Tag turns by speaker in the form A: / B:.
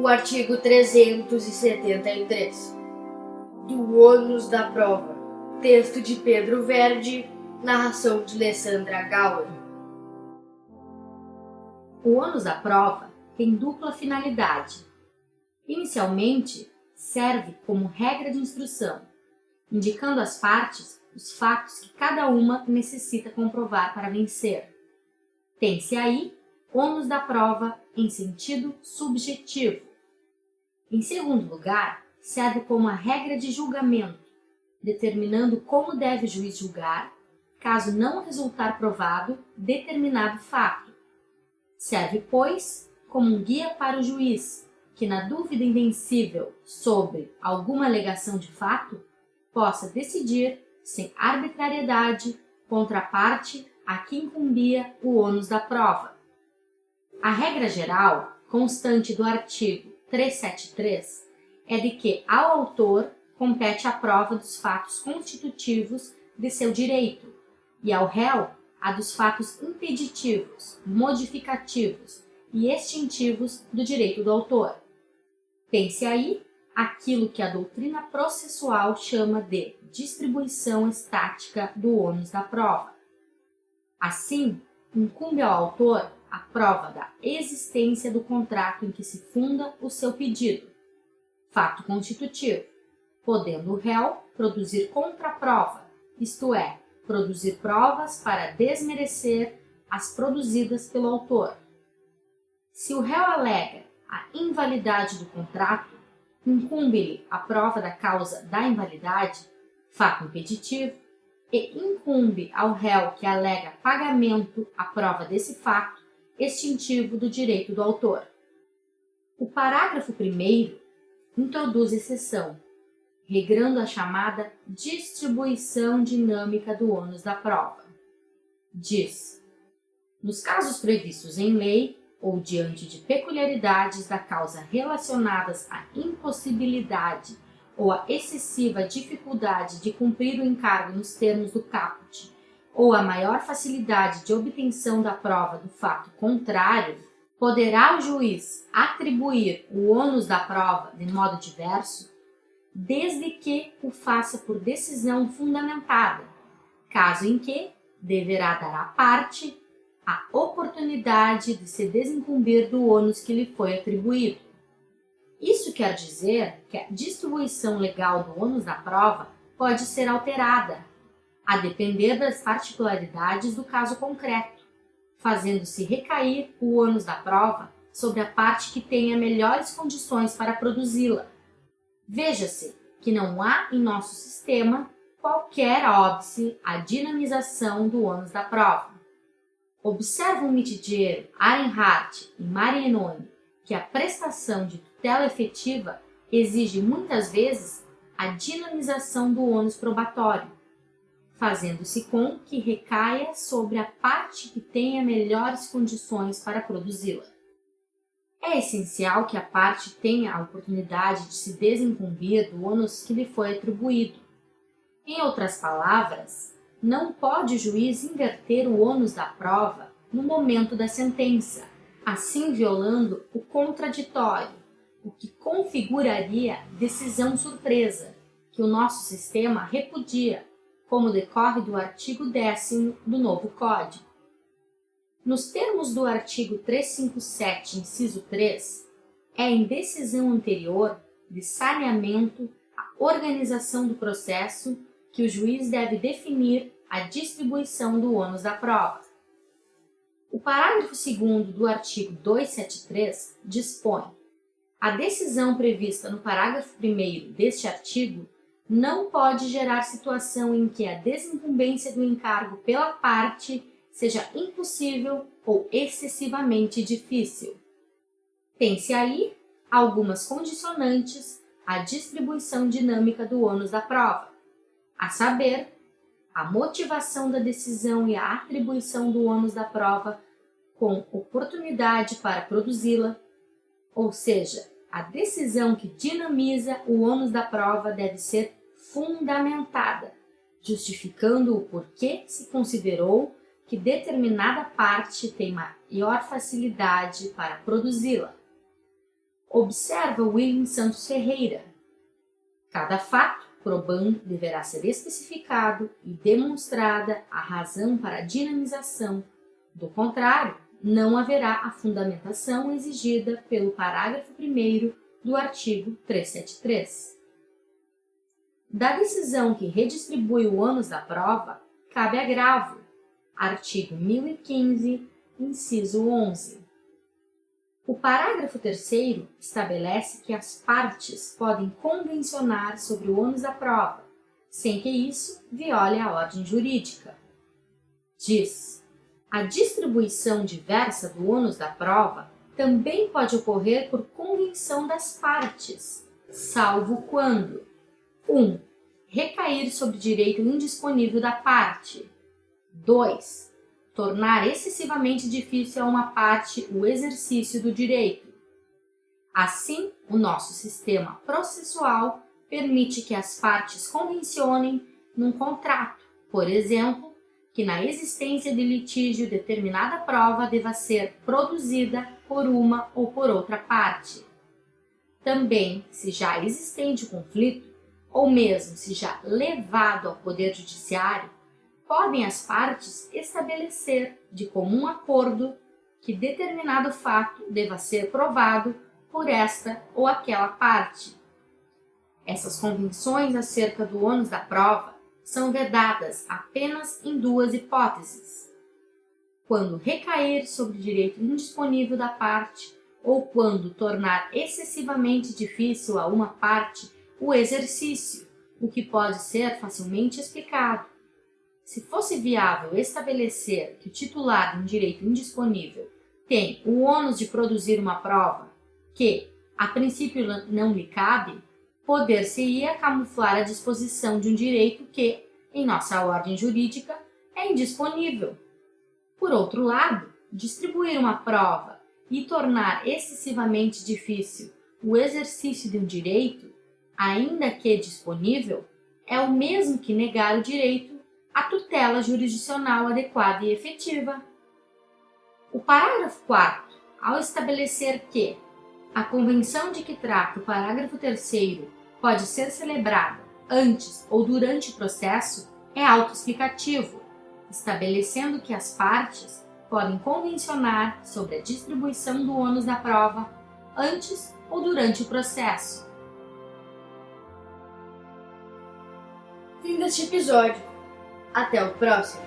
A: O artigo 373 do ônus da prova. Texto de Pedro Verdi, narração de Alessandra Gauer.
B: O ônus da prova tem dupla finalidade. Inicialmente, serve como regra de instrução, indicando às partes os fatos que cada uma necessita comprovar para vencer. Tem-se aí ônus da prova em sentido subjetivo. Em segundo lugar, serve como a regra de julgamento, determinando como deve o juiz julgar, caso não resultar provado determinado fato. Serve, pois, como um guia para o juiz, que na dúvida invencível sobre alguma alegação de fato, possa decidir, sem arbitrariedade, contra a parte a que incumbia o ônus da prova. A regra geral, constante do artigo 373, é de que ao autor compete a prova dos fatos constitutivos de seu direito e ao réu a dos fatos impeditivos, modificativos e extintivos do direito do autor. Pense aí aquilo que a doutrina processual chama de distribuição estática do ônus da prova. Assim, incumbe ao autor a prova da existência do contrato em que se funda o seu pedido, fato constitutivo, podendo o réu produzir contraprova, isto é, produzir provas para desmerecer as produzidas pelo autor. Se o réu alega a invalidade do contrato, incumbe-lhe a prova da causa da invalidade, fato impeditivo, e incumbe ao réu que alega pagamento a prova desse fato extintivo do direito do autor. O parágrafo 1º introduz exceção, regrando a chamada distribuição dinâmica do ônus da prova. Diz: nos casos previstos em lei ou diante de peculiaridades da causa relacionadas à impossibilidade ou à excessiva dificuldade de cumprir o encargo nos termos do caput, ou a maior facilidade de obtenção da prova do fato contrário, poderá o juiz atribuir o ônus da prova de modo diverso, desde que o faça por decisão fundamentada, caso em que deverá dar à parte a oportunidade de se desincumbir do ônus que lhe foi atribuído. Isso quer dizer que a distribuição legal do ônus da prova pode ser alterada, a depender das particularidades do caso concreto, fazendo-se recair o ônus da prova sobre a parte que tenha melhores condições para produzi-la. Veja-se que não há em nosso sistema qualquer óbice à dinamização do ônus da prova. Observam Mitidiero, Arenhardt e Marienoni que a prestação de tutela efetiva exige muitas vezes a dinamização do ônus probatório, fazendo-se com que recaia sobre a parte que tenha melhores condições para produzi-la. É essencial que a parte tenha a oportunidade de se desincumbir do ônus que lhe foi atribuído. Em outras palavras, não pode o juiz inverter o ônus da prova no momento da sentença, assim violando o contraditório, o que configuraria decisão surpresa, que o nosso sistema repudia, como decorre do artigo 10º do novo Código. Nos termos do artigo 357, inciso 3, é em decisão anterior de saneamento à organização do processo que o juiz deve definir a distribuição do ônus da prova. O parágrafo 2º do artigo 273 dispõe: a decisão prevista no parágrafo 1º deste artigo não pode gerar situação em que a desincumbência do encargo pela parte seja impossível ou excessivamente difícil. Tem-se aí algumas condicionantes à distribuição dinâmica do ônus da prova, a saber, a motivação da decisão e a atribuição do ônus da prova com oportunidade para produzi-la, ou seja, a decisão que dinamiza o ônus da prova deve ser fundamentada, justificando o porquê se considerou que determinada parte tem maior facilidade para produzi-la. Observa William Santos Ferreira. Cada fato probando deverá ser especificado e demonstrada a razão para a dinamização. Do contrário, não haverá a fundamentação exigida pelo parágrafo 1º do artigo 373. Da decisão que redistribui o ônus da prova, cabe agravo. Artigo 1015, inciso 11. O parágrafo 3º estabelece que as partes podem convencionar sobre o ônus da prova, sem que isso viole a ordem jurídica. Diz: a distribuição diversa do ônus da prova também pode ocorrer por convenção das partes, salvo quando 1. Recair sobre direito indisponível da parte. 2. Tornar excessivamente difícil a uma parte o exercício do direito. Assim, o nosso sistema processual permite que as partes convencionem num contrato, por exemplo, que na existência de litígio determinada prova deva ser produzida por uma ou por outra parte. Também, se já existente o conflito, ou mesmo se já levado ao Poder Judiciário, podem as partes estabelecer de comum acordo que determinado fato deva ser provado por esta ou aquela parte. Essas convenções acerca do ônus da prova são vedadas apenas em duas hipóteses: quando recair sobre direito indisponível da parte ou quando tornar excessivamente difícil a uma parte o exercício, o que pode ser facilmente explicado. Se fosse viável estabelecer que o titular de um direito indisponível tem o ônus de produzir uma prova que, a princípio, não lhe cabe, poder-se-ia camuflar a disposição de um direito que, em nossa ordem jurídica, é indisponível. Por outro lado, distribuir uma prova e tornar excessivamente difícil o exercício de um direito, ainda que disponível, é o mesmo que negar o direito à tutela jurisdicional adequada e efetiva. O parágrafo 4º, ao estabelecer que a convenção de que trata o parágrafo 3º pode ser celebrada antes ou durante o processo, é autoexplicativo, estabelecendo que as partes podem convencionar sobre a distribuição do ônus da prova antes ou durante o processo.
A: Fim deste episódio. Até o próximo!